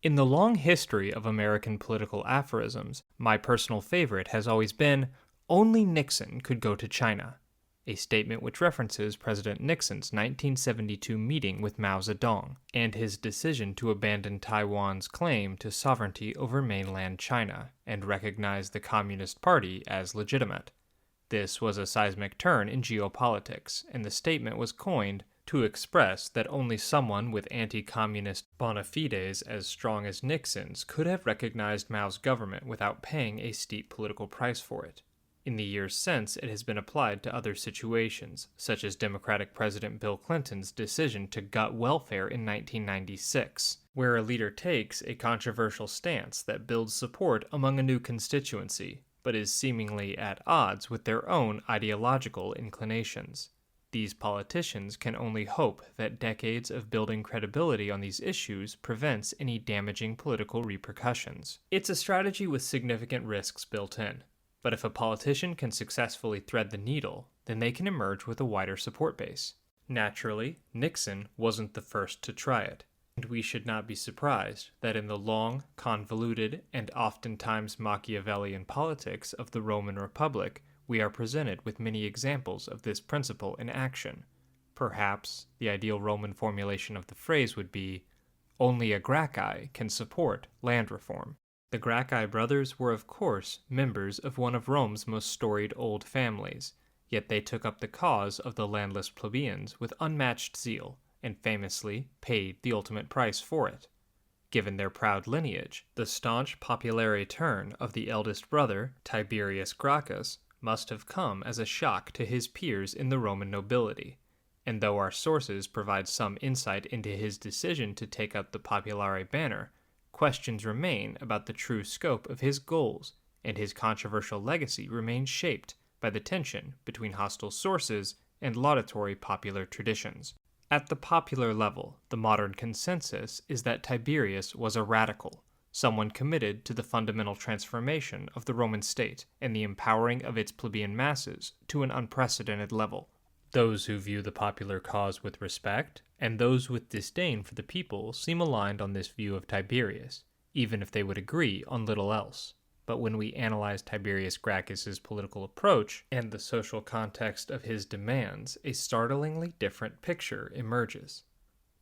In the long history of American political aphorisms, my personal favorite has always been, "Only Nixon could go to China," a statement which references President Nixon's 1972 meeting with Mao Zedong and his decision to abandon Taiwan's claim to sovereignty over mainland China and recognize the Communist Party as legitimate. This was a seismic turn in geopolitics, and the statement was coined to express that only someone with anti-communist bona fides as strong as Nixon's could have recognized Mao's government without paying a steep political price for it. In the years since, it has been applied to other situations, such as Democratic President Bill Clinton's decision to gut welfare in 1996, where a leader takes a controversial stance that builds support among a new constituency, but is seemingly at odds with their own ideological inclinations. These politicians can only hope that decades of building credibility on these issues prevents any damaging political repercussions. It's a strategy with significant risks built in, but if a politician can successfully thread the needle, then they can emerge with a wider support base. Naturally, Nixon wasn't the first to try it, and we should not be surprised that in the long, convoluted, and oftentimes Machiavellian politics of the Roman Republic, we are presented with many examples of this principle in action. Perhaps the ideal Roman formulation of the phrase would be, "Only a Gracchi can support land reform." The Gracchi brothers were of course members of one of Rome's most storied old families, yet they took up the cause of the landless plebeians with unmatched zeal, and famously paid the ultimate price for it. Given their proud lineage, the staunch popularity turn of the eldest brother, Tiberius Gracchus, must have come as a shock to his peers in the Roman nobility, and though our sources provide some insight into his decision to take up the populari banner, questions remain about the true scope of his goals, and his controversial legacy remains shaped by the tension between hostile sources and laudatory popular traditions. At the popular level, the modern consensus is that Tiberius was a radical, someone committed to the fundamental transformation of the Roman state and the empowering of its plebeian masses to an unprecedented level. Those who view the popular cause with respect, and those with disdain for the people seem aligned on this view of Tiberius, even if they would agree on little else. But when we analyze Tiberius Gracchus's political approach and the social context of his demands, a startlingly different picture emerges.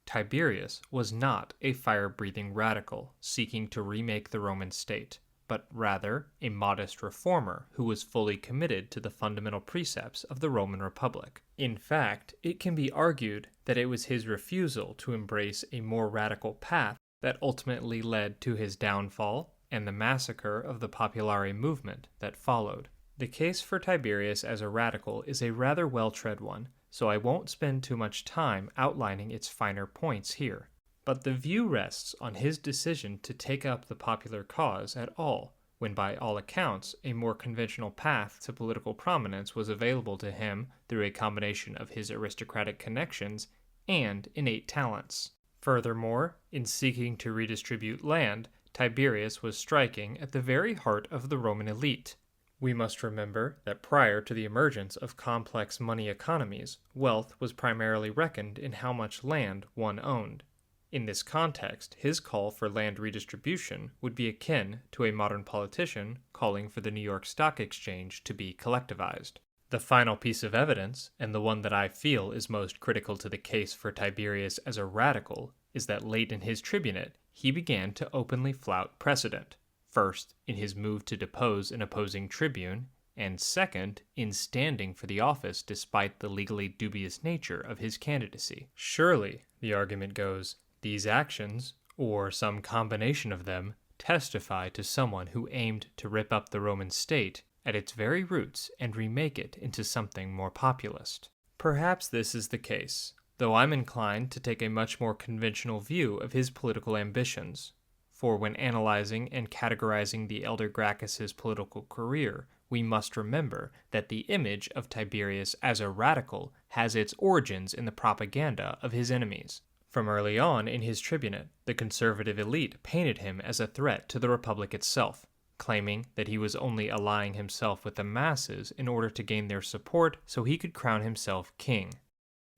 Tiberius was not a fire-breathing radical seeking to remake the Roman state, but rather a modest reformer who was fully committed to the fundamental precepts of the Roman Republic. In fact, it can be argued that it was his refusal to embrace a more radical path that ultimately led to his downfall and the massacre of the Populari movement that followed. The case for Tiberius as a radical is a rather well-tread one, so I won't spend too much time outlining its finer points here. But the view rests on his decision to take up the popular cause at all, when by all accounts a more conventional path to political prominence was available to him through a combination of his aristocratic connections and innate talents. Furthermore, in seeking to redistribute land, Tiberius was striking at the very heart of the Roman elite. We must remember that prior to the emergence of complex money economies, wealth was primarily reckoned in how much land one owned. In this context, his call for land redistribution would be akin to a modern politician calling for the New York Stock Exchange to be collectivized. The final piece of evidence, and the one that I feel is most critical to the case for Tiberius as a radical, is that late in his tribunate, he began to openly flout precedent. First, in his move to depose an opposing tribune, and second, in standing for the office despite the legally dubious nature of his candidacy. Surely, the argument goes, these actions, or some combination of them, testify to someone who aimed to rip up the Roman state at its very roots and remake it into something more populist. Perhaps this is the case, though I'm inclined to take a much more conventional view of his political ambitions. For when analyzing and categorizing the elder Gracchus's political career, we must remember that the image of Tiberius as a radical has its origins in the propaganda of his enemies. From early on in his tribunate, the conservative elite painted him as a threat to the Republic itself, claiming that he was only allying himself with the masses in order to gain their support so he could crown himself king.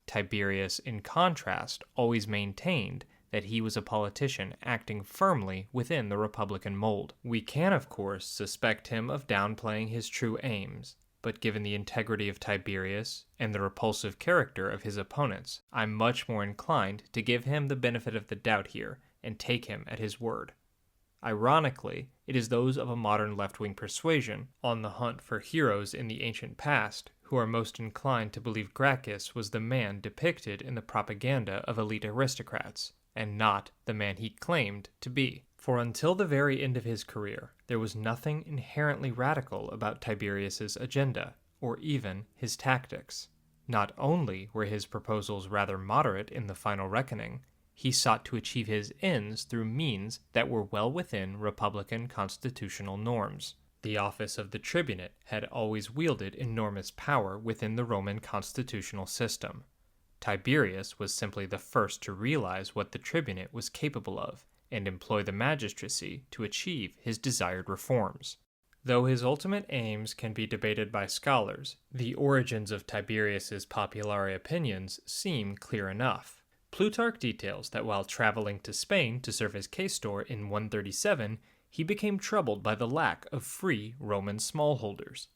Tiberius, in contrast, always maintained that he was a politician acting firmly within the Republican mold. We can, of course, suspect him of downplaying his true aims, but given the integrity of Tiberius and the repulsive character of his opponents, I'm much more inclined to give him the benefit of the doubt here and take him at his word. Ironically, it is those of a modern left-wing persuasion, on the hunt for heroes in the ancient past, who are most inclined to believe Gracchus was the man depicted in the propaganda of elite aristocrats, and not the man he claimed to be. For until the very end of his career, there was nothing inherently radical about Tiberius's agenda, or even his tactics. Not only were his proposals rather moderate in the final reckoning, he sought to achieve his ends through means that were well within Republican constitutional norms. The office of the tribunate had always wielded enormous power within the Roman constitutional system. Tiberius was simply the first to realize what the tribunate was capable of, and employ the magistracy to achieve his desired reforms. Though his ultimate aims can be debated by scholars, the origins of Tiberius's popular opinions seem clear enough. Plutarch details that while traveling to Spain to serve as quaestor in 137, he became troubled by the lack of free Roman smallholders.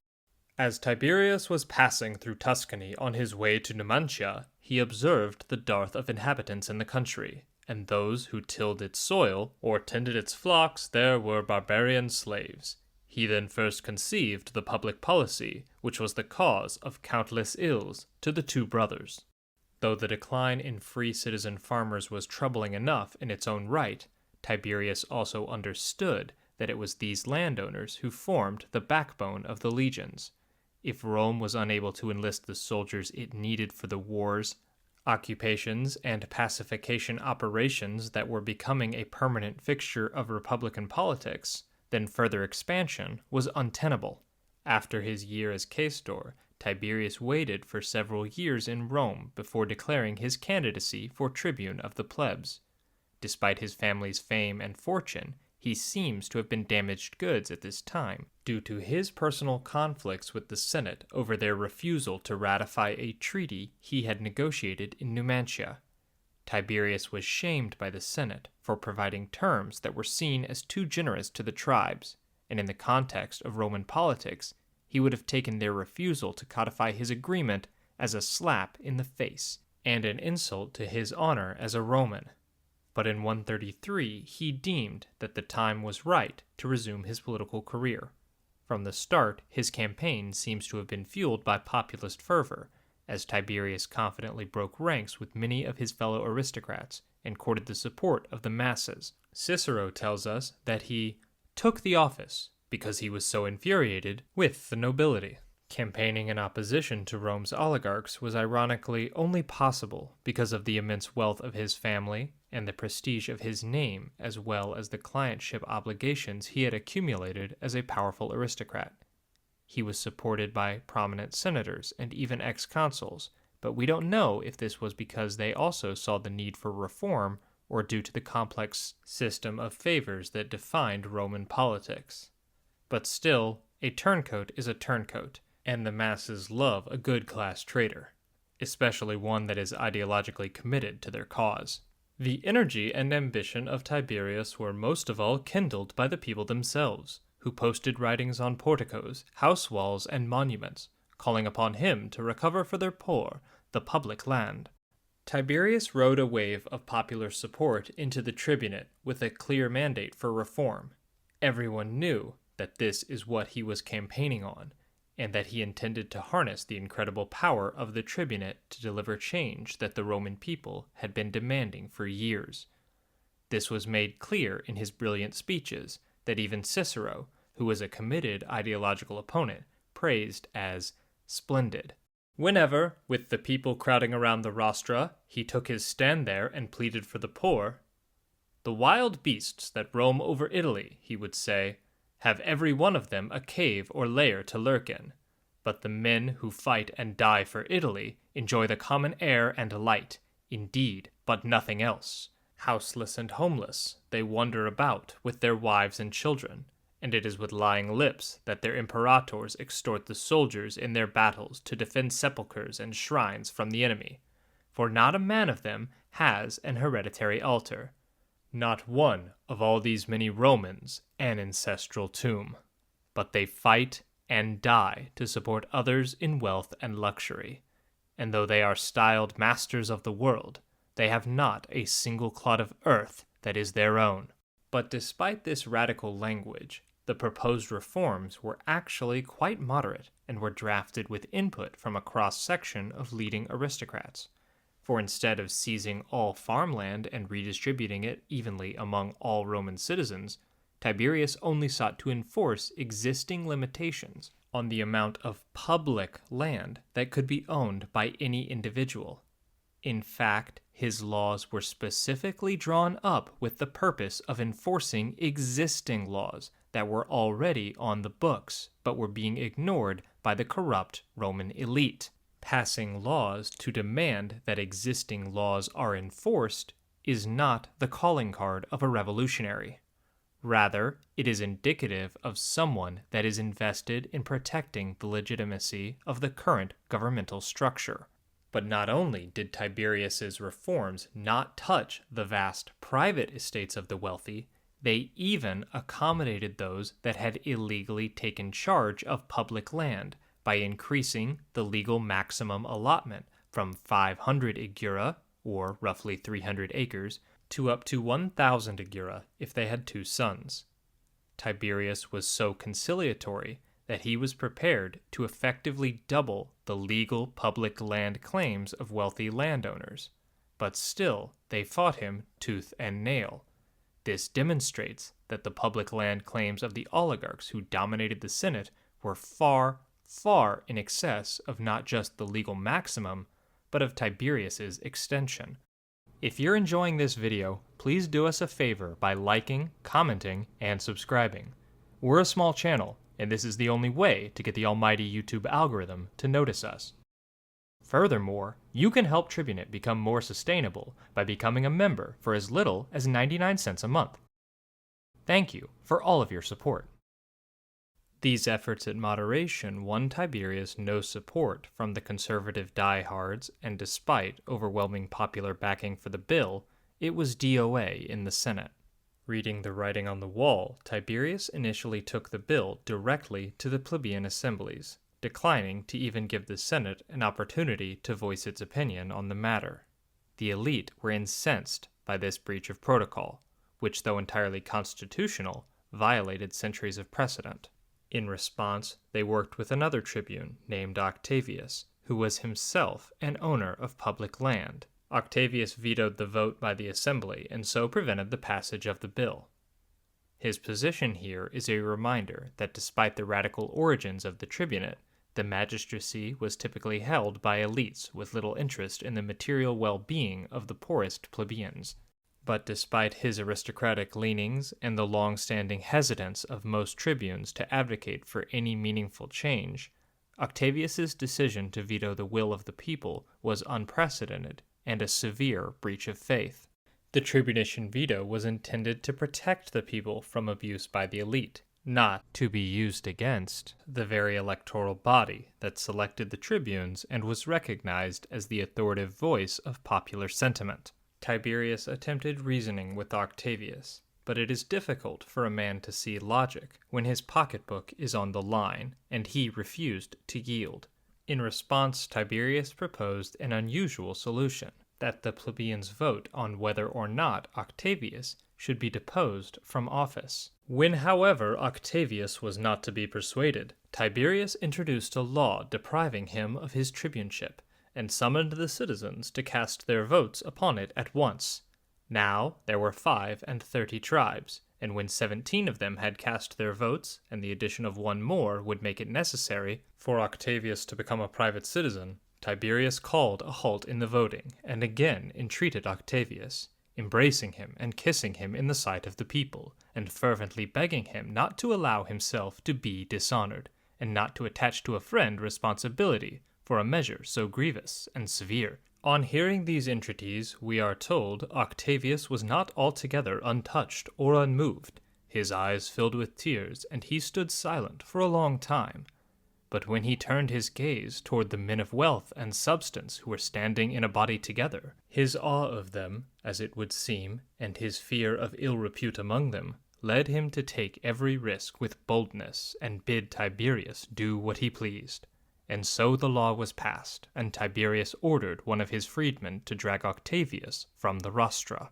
As Tiberius was passing through Tuscany on his way to Numantia, he observed the dearth of inhabitants in the country, and those who tilled its soil or tended its flocks there were barbarian slaves. He then first conceived the public policy, which was the cause of countless ills to the two brothers. Though the decline in free citizen farmers was troubling enough in its own right, Tiberius also understood that it was these landowners who formed the backbone of the legions. If Rome was unable to enlist the soldiers it needed for the wars, occupations, and pacification operations that were becoming a permanent fixture of Republican politics, then further expansion was untenable. After his year as quaestor, Tiberius waited for several years in Rome before declaring his candidacy for tribune of the plebs. Despite his family's fame and fortune, he seems to have been damaged goods at this time, due to his personal conflicts with the Senate over their refusal to ratify a treaty he had negotiated in Numantia. Tiberius was shamed by the Senate for providing terms that were seen as too generous to the tribes, and in the context of Roman politics, he would have taken their refusal to codify his agreement as a slap in the face and an insult to his honor as a Roman. But in 133 he deemed that the time was right to resume his political career. From the start, his campaign seems to have been fueled by populist fervor, as Tiberius confidently broke ranks with many of his fellow aristocrats and courted the support of the masses. Cicero tells us that he took the office because he was so infuriated with the nobility. Campaigning in opposition to Rome's oligarchs was ironically only possible because of the immense wealth of his family and the prestige of his name, as well as the clientship obligations he had accumulated as a powerful aristocrat. He was supported by prominent senators and even ex-consuls, but we don't know if this was because they also saw the need for reform or due to the complex system of favors that defined Roman politics. But still, a turncoat is a turncoat, and the masses love a good class traitor, especially one that is ideologically committed to their cause. The energy and ambition of Tiberius were most of all kindled by the people themselves, who posted writings on porticos, house walls, and monuments, calling upon him to recover for their poor the public land. Tiberius rode a wave of popular support into the tribunate with a clear mandate for reform. Everyone knew that this is what he was campaigning on, and that he intended to harness the incredible power of the tribunate to deliver change that the Roman people had been demanding for years. This was made clear in his brilliant speeches that even Cicero, who was a committed ideological opponent, praised as splendid. Whenever, with the people crowding around the rostra, he took his stand there and pleaded for the poor, "The wild beasts that roam over Italy," he would say, "have every one of them a cave or lair to lurk in, but the men who fight and die for Italy enjoy the common air and light, indeed, but nothing else. Houseless and homeless, they wander about with their wives and children, and it is with lying lips that their imperators extort the soldiers in their battles to defend sepulchres and shrines from the enemy, for not a man of them has an hereditary altar. Not one of all these many Romans an ancestral tomb, but they fight and die to support others in wealth and luxury. And though they are styled masters of the world, they have not a single clod of earth that is their own. But despite this radical language, the proposed reforms were actually quite moderate and were drafted with input from a cross-section of leading aristocrats. For instead of seizing all farmland and redistributing it evenly among all Roman citizens, Tiberius only sought to enforce existing limitations on the amount of public land that could be owned by any individual. In fact, his laws were specifically drawn up with the purpose of enforcing existing laws that were already on the books, but were being ignored by the corrupt Roman elite. Passing laws to demand that existing laws are enforced is not the calling card of a revolutionary. Rather, it is indicative of someone that is invested in protecting the legitimacy of the current governmental structure. But not only did Tiberius's reforms not touch the vast private estates of the wealthy, they even accommodated those that had illegally taken charge of public land by increasing the legal maximum allotment from 500 aegura, or roughly 300 acres, to up to 1,000 aegura if they had 2 sons. Tiberius was so conciliatory that he was prepared to effectively double the legal public land claims of wealthy landowners, but still they fought him tooth and nail. This demonstrates that the public land claims of the oligarchs who dominated the Senate were far, far in excess of not just the legal maximum, but of Tiberius's extension. If you're enjoying this video, please do us a favor by liking, commenting, and subscribing. We're a small channel, and this is the only way to get the almighty YouTube algorithm to notice us. Furthermore, you can help Tribunate become more sustainable by becoming a member for as little as 99 cents a month. Thank you for all of your support. These efforts at moderation won Tiberius no support from the conservative diehards, and despite overwhelming popular backing for the bill, it was DOA in the Senate. Reading the writing on the wall, Tiberius initially took the bill directly to the plebeian assemblies, declining to even give the Senate an opportunity to voice its opinion on the matter. The elite were incensed by this breach of protocol, which, though entirely constitutional, violated centuries of precedent. In response, they worked with another tribune named Octavius, who was himself an owner of public land. Octavius vetoed the vote by the assembly and so prevented the passage of the bill. His position here is a reminder that despite the radical origins of the tribunate, the magistracy was typically held by elites with little interest in the material well-being of the poorest plebeians. But despite his aristocratic leanings and the long-standing hesitance of most tribunes to advocate for any meaningful change, Octavius's decision to veto the will of the people was unprecedented and a severe breach of faith. The tribunician veto was intended to protect the people from abuse by the elite, not to be used against the very electoral body that selected the tribunes and was recognized as the authoritative voice of popular sentiment. Tiberius attempted reasoning with Octavius, but it is difficult for a man to see logic when his pocketbook is on the line, and he refused to yield. In response, Tiberius proposed an unusual solution, that the plebeians vote on whether or not Octavius should be deposed from office. When, however, Octavius was not to be persuaded, Tiberius introduced a law depriving him of his tribuneship, and summoned the citizens to cast their votes upon it at once. Now there were 35 tribes, and when 17 of them had cast their votes, and the addition of one more would make it necessary for Octavius to become a private citizen, Tiberius called a halt in the voting, and again entreated Octavius, embracing him and kissing him in the sight of the people, and fervently begging him not to allow himself to be dishonored, and not to attach to a friend responsibility for a measure so grievous and severe. On hearing these entreaties, we are told Octavius was not altogether untouched or unmoved. His eyes filled with tears, and he stood silent for a long time. But when he turned his gaze toward the men of wealth and substance who were standing in a body together, his awe of them, as it would seem, and his fear of ill repute among them, led him to take every risk with boldness and bid Tiberius do what he pleased. And so the law was passed, and Tiberius ordered one of his freedmen to drag Octavius from the rostra.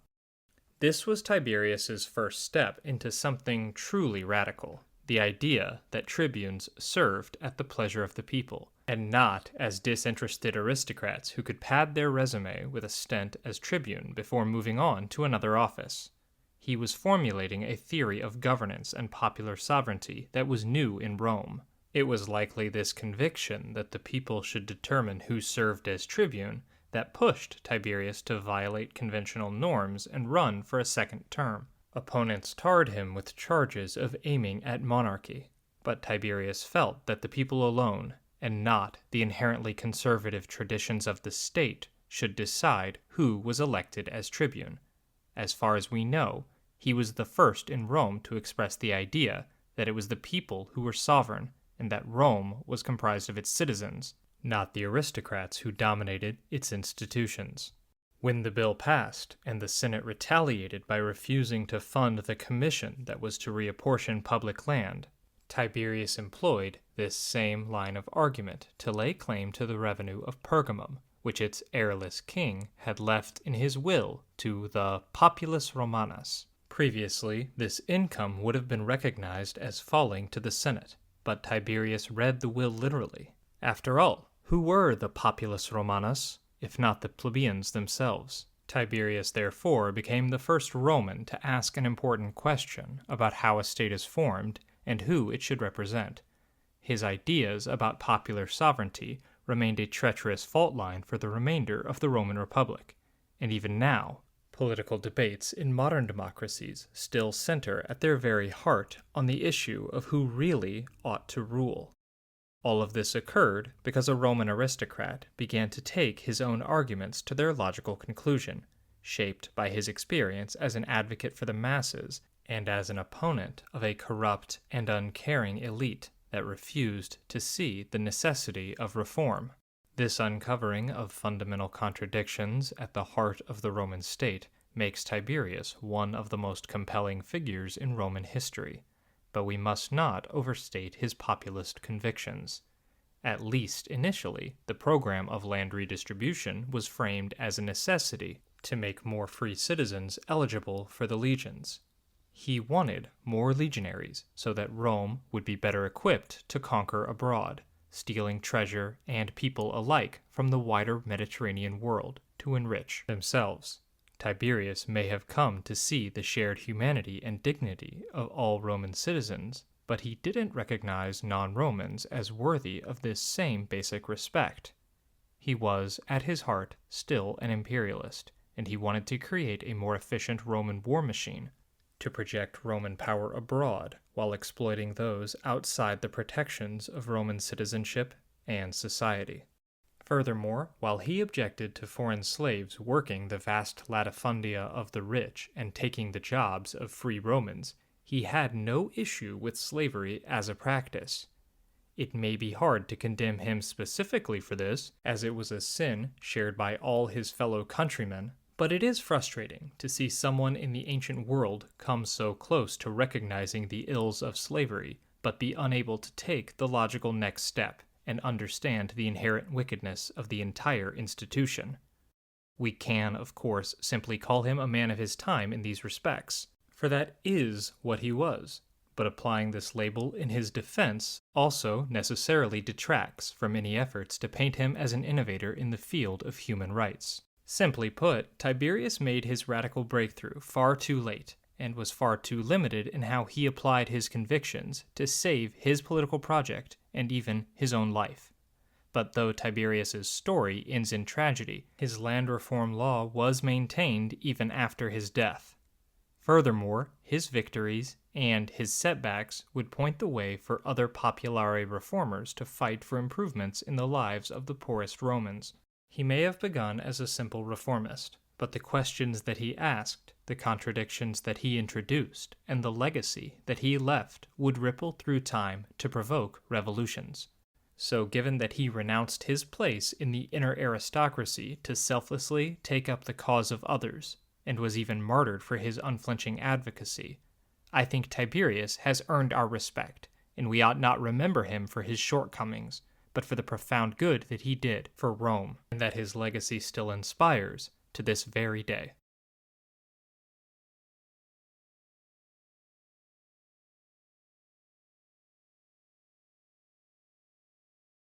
This was Tiberius's first step into something truly radical, the idea that tribunes served at the pleasure of the people, and not as disinterested aristocrats who could pad their resume with a stint as tribune before moving on to another office. He was formulating a theory of governance and popular sovereignty that was new in Rome. It was likely this conviction that the people should determine who served as tribune that pushed Tiberius to violate conventional norms and run for a second term. Opponents tarred him with charges of aiming at monarchy, but Tiberius felt that the people alone, and not the inherently conservative traditions of the state, should decide who was elected as tribune. As far as we know, he was the first in Rome to express the idea that it was the people who were sovereign, and that Rome was comprised of its citizens, not the aristocrats who dominated its institutions. When the bill passed, and the Senate retaliated by refusing to fund the commission that was to reapportion public land, Tiberius employed this same line of argument to lay claim to the revenue of Pergamum, which its heirless king had left in his will to the Populus Romanus. Previously, this income would have been recognized as falling to the Senate, but Tiberius read the will literally. After all, who were the Populus Romanus, if not the plebeians themselves? Tiberius therefore became the first Roman to ask an important question about how a state is formed and who it should represent. His ideas about popular sovereignty remained a treacherous fault line for the remainder of the Roman Republic, and even now, political debates in modern democracies still center at their very heart on the issue of who really ought to rule. All of this occurred because a Roman aristocrat began to take his own arguments to their logical conclusion, shaped by his experience as an advocate for the masses and as an opponent of a corrupt and uncaring elite that refused to see the necessity of reform. This uncovering of fundamental contradictions at the heart of the Roman state makes Tiberius one of the most compelling figures in Roman history, but we must not overstate his populist convictions. At least initially, the program of land redistribution was framed as a necessity to make more free citizens eligible for the legions. He wanted more legionaries so that Rome would be better equipped to conquer abroad, stealing treasure and people alike from the wider Mediterranean world to enrich themselves. Tiberius may have come to see the shared humanity and dignity of all Roman citizens, but he didn't recognize non-Romans as worthy of this same basic respect. He was, at his heart, still an imperialist, and he wanted to create a more efficient Roman war machine to project Roman power abroad while exploiting those outside the protections of Roman citizenship and society. Furthermore, while he objected to foreign slaves working the vast latifundia of the rich and taking the jobs of free Romans, he had no issue with slavery as a practice. It may be hard to condemn him specifically for this, as it was a sin shared by all his fellow countrymen, but it is frustrating to see someone in the ancient world come so close to recognizing the ills of slavery, but be unable to take the logical next step and understand the inherent wickedness of the entire institution. We can, of course, simply call him a man of his time in these respects, for that is what he was, but applying this label in his defense also necessarily detracts from any efforts to paint him as an innovator in the field of human rights. Simply put, Tiberius made his radical breakthrough far too late, and was far too limited in how he applied his convictions to save his political project and even his own life. But though Tiberius's story ends in tragedy, his land reform law was maintained even after his death. Furthermore, his victories and his setbacks would point the way for other populare reformers to fight for improvements in the lives of the poorest Romans. He may have begun as a simple reformist, but the questions that he asked, the contradictions that he introduced, and the legacy that he left would ripple through time to provoke revolutions. So given that he renounced his place in the inner aristocracy to selflessly take up the cause of others, and was even martyred for his unflinching advocacy, I think Tiberius has earned our respect, and we ought not remember him for his shortcomings, but for the profound good that he did for Rome, and that his legacy still inspires to this very day.